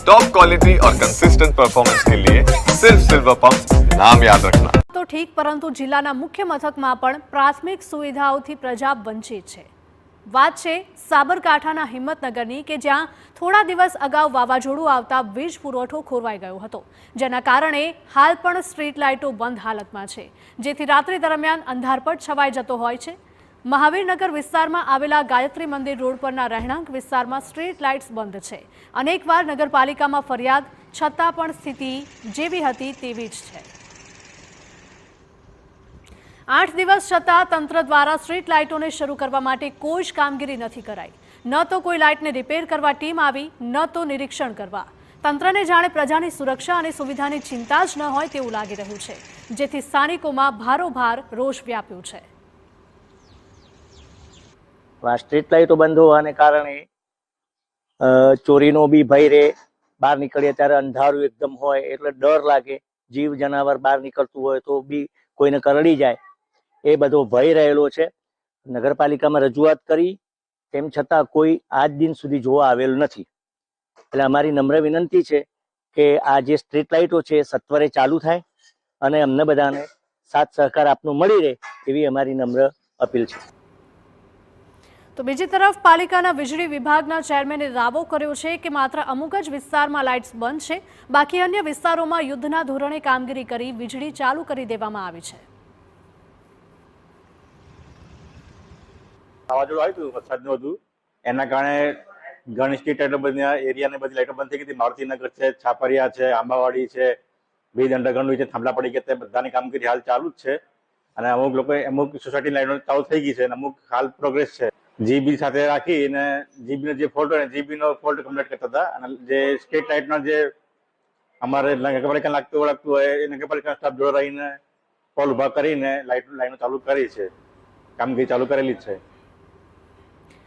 Top quality और consistent performance के लिए सिर्फ सिल्वर पंप नाम याद रखना। તો ઠીક, પરંતુ જિલ્લાના મુખ્ય મથકમાં પણ પ્રાથમિક સુવિધાઓથી પ્રજા વંચિત છે। વાત છે સાબરકાંઠાના હિંમતનગરની કે જ્યાં થોડા દિવસ અગાઉ વાવાઝોડું આવતા વીજ પુરવઠો ખોરવાઈ ગયો હતો, જેના કારણે હાલ પણ સ્ટ્રીટ લાઇટો બંધ હાલતમાં છે, જેથી રાત્રિ દરમિયાન અંધારપટ છવાઈ જતો હોય છે। મહાવીરનગર વિસ્તારમાં આવેલા ગાયત્રી મંદિર રોડ પરના રહેણાંક વિસ્તારમાં સ્ટ્રીટ લાઇટ્સ બંધ છે। અનેકવાર નગરપાલિકામાં ફરિયાદ છતાં પણ સ્થિતિ જેવી હતી તેવી જ છે। 8 દિવસ છતાં તંત્ર દ્વારા સ્ટ્રીટ લાઇટોને શરૂ કરવા માટે કોઈ જ કામગીરી નથી કરાઈ। ન તો કોઈ લાઇટને રિપેર કરવા ટીમ આવી, ન તો નિરીક્ષણ કરવા। તંત્રને જાણે પ્રજાની સુરક્ષા અને સુવિધાની ચિંતા જ ન હોય તેવું લાગી રહ્યું છે, જેથી સ્થાનિકોમાં ભારોભાર રોષ વ્યાપ્યો છે। સ્ટ્રીટ લાઇટો બંધ હોવાને કારણે ચોરીનો બી ભય રહે। બહાર નીકળીએ ત્યારે અંધારું એકદમ હોય એટલે ડર લાગે। જીવ જનાવર બહાર નીકળતું હોય તો બી કોઈને કરડી જાય, એ બધો ભય રહેલો છે। નગરપાલિકામાં રજૂઆત કરી તેમ છતાં કોઈ આજ દિન સુધી જોવા આવેલું નથી। એટલે અમારી નમ્ર વિનંતી છે કે આ જે સ્ટ્રીટ લાઇટો છે સત્વરે ચાલુ થાય અને અમને બધાને સાથ સહકાર આપનો મળી રહે એવી અમારી નમ્ર અપીલ છે। તો બીજી તરફ પાલિકાના વીજળી વિભાગના ચેરમેને દાવો કર્યો છે કે માત્ર અમુક જ વિસ્તારમાં લાઇટ્સ બંધ છે, બાકી અન્ય વિસ્તારોમાં યુદ્ધના ધોરણે કામગીરી કરી વીજળી ચાલુ કરી દેવામાં આવી છે। વાવાઝોડું આવ્યું હતું, વરસાદનું હતું, એના કારણે ઘણી સ્ટ્રીટ લાઇટો બધી એરિયાને બધી લાઇટો બંધ થઈ ગઈ હતી। મારુતિનગર છે, છાપરિયા છે, આંબાવાડી છે, વીજ અંડરગ્રાઉન્ડ છે, થાંભલા પડી ગયા, તે બધાની કામગીરી હાલ ચાલુ જ છે। અને અમુક સોસાયટી લાઇટો ચાલુ થઈ ગઈ છે અને અમુક હાલ પ્રોગ્રેસ છે। જીબી સાથે રાખી અને જીબીનો જે ફોલ્ટ હોય જીબીનો ફોલ્ટ કમ્પ્લીટ કરતા હતા અને જે સ્ટ્રીટ લાઇટના જે અમારે નગરપાલિકા લાગતું હોય એ નગરપાલિકા સ્ટાફ જોડે રહીને પોલ ઉભા કરીને લાઈનો ચાલુ કરી છે, કામગીરી ચાલુ કરેલી જ છે।